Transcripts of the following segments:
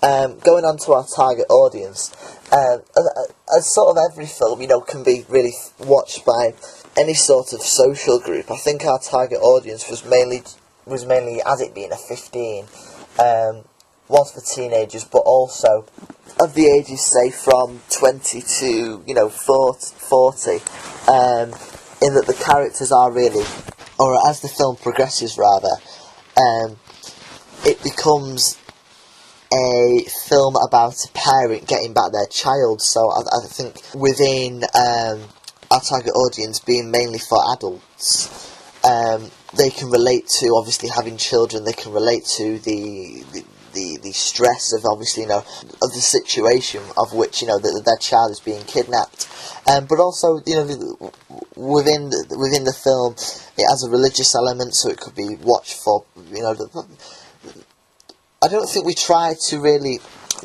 Going on to our target audience, as sort of every film, can be really watched by any sort of social group. I think our target audience was mainly, as it being a 15, was for teenagers, but also of the ages, say, from 20 to, 40, in that the characters are really, or as the film progresses rather, it becomes a film about a parent getting back their child. So I think within our target audience being mainly for adults, they can relate to obviously having children. They can relate to the stress of obviously of the situation of which that their child is being kidnapped, but also within the film it has a religious element, so it could be watched for I don't think we try to really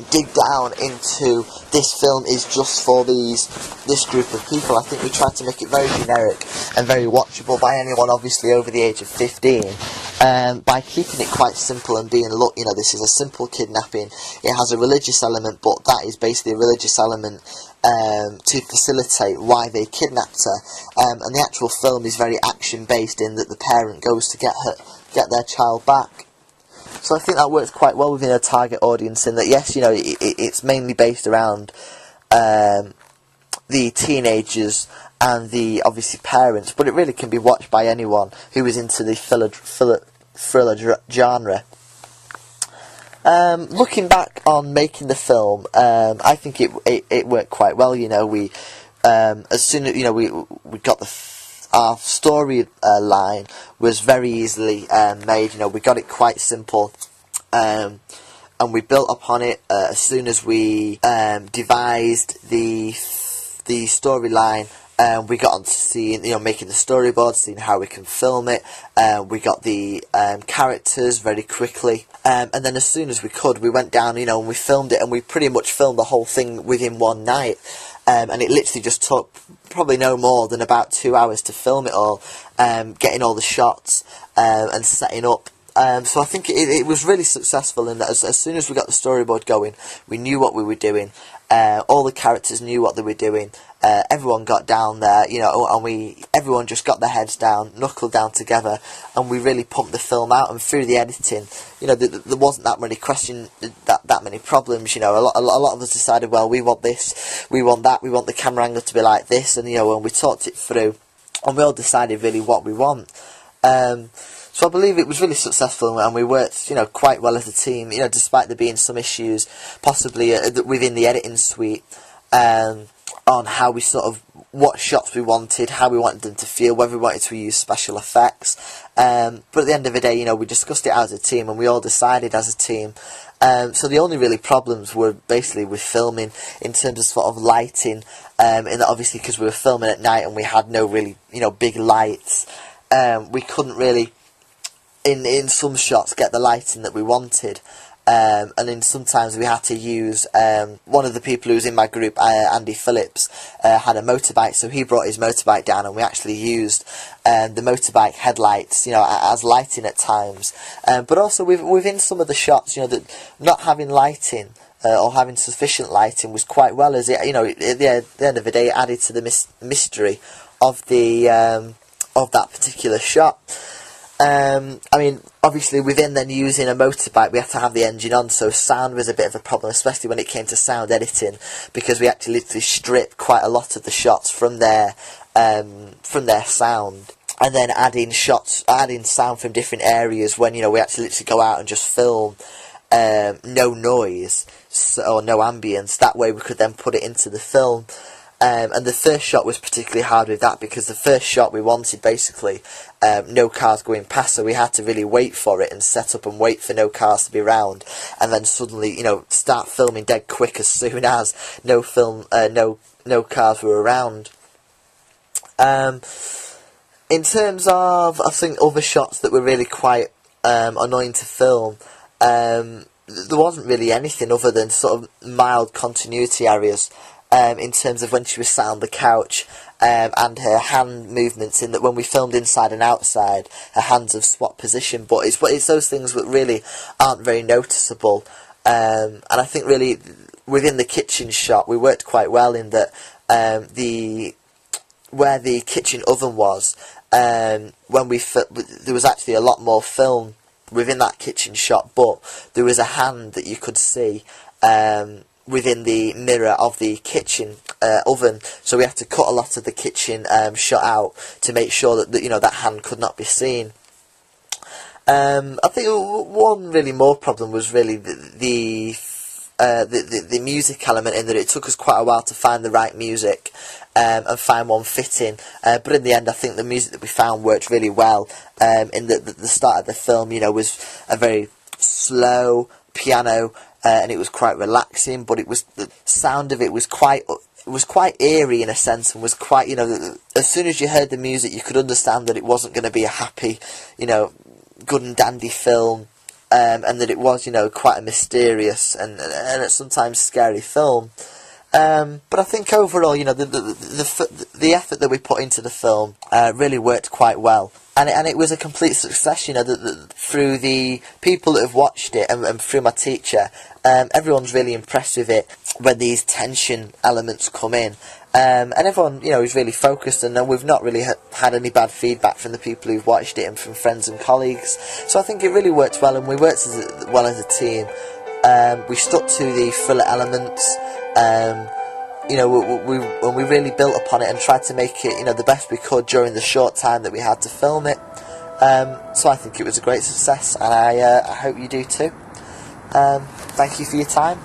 dig down into this film is just for this group of people. I think we try to make it very generic and very watchable by anyone obviously over the age of 15, by keeping it quite simple and being, look, this is a simple kidnapping. It has a religious element, but that is basically a religious element to facilitate why they kidnapped her, and the actual film is very action based in that the parent goes to get their child back. So I think that works quite well within a target audience in that, yes, it's mainly based around the teenagers and the, obviously, parents, but it really can be watched by anyone who is into the thriller genre. Looking back on making the film, I think it worked quite well. We as soon as we got our story line was very easily made. We got it quite simple, and we built upon it as soon as we devised the storyline. We got on to seeing, making the storyboard, seeing how we can film it. We got the characters very quickly, and then as soon as we could, we went down, and we filmed it, and we pretty much filmed the whole thing within one night. And it literally just took probably no more than about 2 hours to film it all, getting all the shots and setting up. So I think it was really successful in that as soon as we got the storyboard going, we knew what we were doing. All the characters knew what they were doing. Everyone got down there, and everyone just got their heads down, knuckled down together, and we really pumped the film out. And through the editing, there wasn't that many questions, that many problems. A lot of us decided, well, we want this, we want that, we want the camera angle to be like this, and when we talked it through, and we all decided really what we want. So I believe it was really successful, and we worked, quite well as a team, despite there being some issues, possibly within the editing suite, on how we what shots we wanted, how we wanted them to feel, whether we wanted to use special effects. But at the end of the day, we discussed it as a team, and we all decided as a team. So the only really problems were basically with filming in terms of lighting, in that obviously because we were filming at night and we had no really, big lights, we couldn't really, in some shots, get the lighting that we wanted. And then sometimes we had to use, one of the people who was in my group, Andy Phillips, had a motorbike, so he brought his motorbike down, and we actually used the motorbike headlights, as lighting at times. But also within some of the shots, that not having lighting, or having sufficient lighting was quite well, as it, at the end of the day, it added to the mystery of the of that particular shot. Obviously within then using a motorbike, we had to have the engine on, so sound was a bit of a problem, especially when it came to sound editing, because we actually literally stripped quite a lot of the shots from their sound, and then adding sound from different areas when, we actually literally go out and just film no noise, or no ambience. That way we could then put it into the film. And the first shot was particularly hard with that, because the first shot we wanted basically no cars going past, so we had to really wait for it and set up and wait for no cars to be around, and then suddenly start filming dead quick as soon as no cars were around. In terms of, I think, other shots that were really quite annoying to film, there wasn't really anything other than sort of mild continuity areas. In terms of when she was sat on the couch, and her hand movements, in that when we filmed inside and outside, her hands have swapped position, but it's those things that really aren't very noticeable. and I think really within the kitchen shot we worked quite well in that where the kitchen oven was, when there was actually a lot more film within that kitchen shot, but there was a hand that you could see within the mirror of the kitchen oven, so we had to cut a lot of the kitchen shot out to make sure that that hand could not be seen. I think one really more problem was really the music element, in that it took us quite a while to find the right music and find one fitting, but in the end I think the music that we found worked really well. In the start of the film, was a very slow piano, and it was quite relaxing, but the sound of it was quite eerie in a sense, and was quite, as soon as you heard the music you could understand that it wasn't going to be a happy, good and dandy film, and that it was, quite a mysterious and sometimes scary film. But I think overall, the effort that we put into the film really worked quite well, and it was a complete success. Through the people that have watched it and through my teacher, everyone's really impressed with it when these tension elements come in. And everyone, is really focused, and we've not really had any bad feedback from the people who've watched it and from friends and colleagues. So I think it really worked well, and we worked well as a team. We stuck to the thriller elements. We really built upon it and tried to make it, the best we could during the short time that we had to film it. So I think it was a great success, and I hope you do too. Thank you for your time.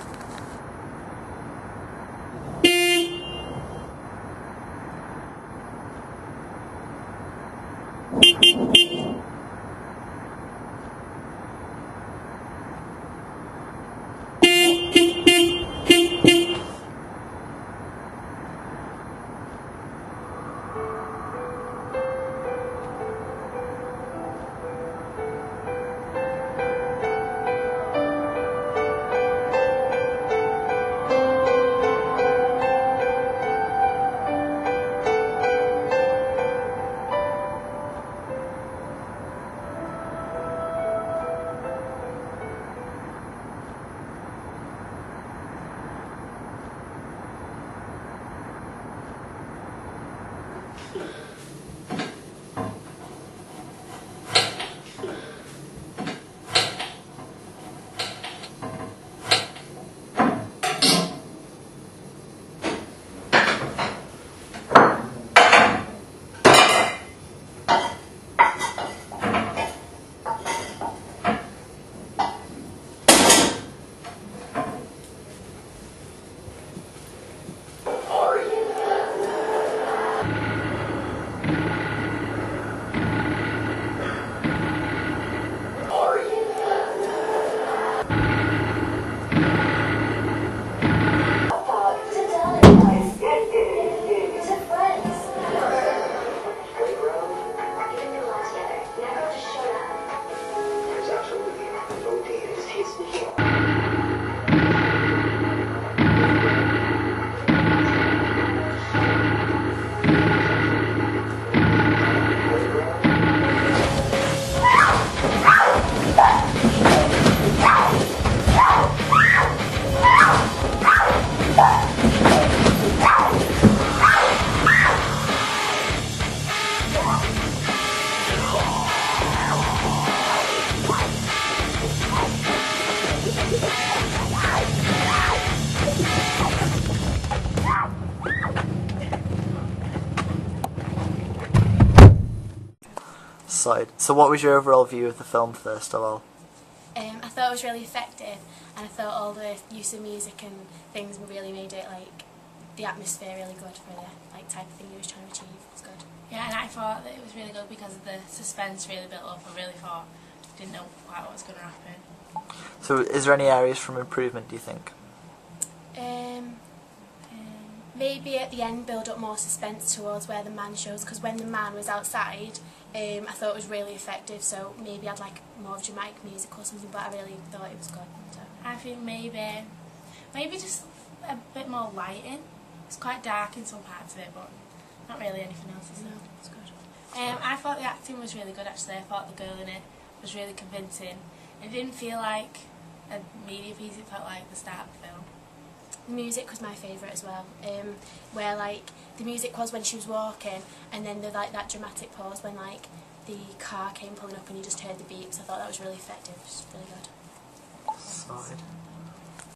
So what was your overall view of the film, first of all? I thought it was really effective, and I thought all the use of music and things really made it, the atmosphere really good for the type of thing he was trying to achieve. It was good. Yeah, and I thought that it was really good because of the suspense really built up. I really thought, didn't know quite what was going to happen. So is there any areas from improvement, do you think? Maybe at the end build up more suspense towards where the man shows, because when the man was outside, I thought it was really effective, so maybe I'd like more dramatic music or something, but I really thought it was good. So I think maybe just a bit more lighting. It's quite dark in some parts of it, but not really anything else, is it? No, it's good. I thought the acting was really good actually. I thought the girl in it was really convincing. It didn't feel like a media piece, it felt like the start of the film. The music was my favourite as well, where like the music was when she was walking, and then the like that dramatic pause when like the car came pulling up and you just heard the beeps. I thought that was really effective, just really good. Sorted.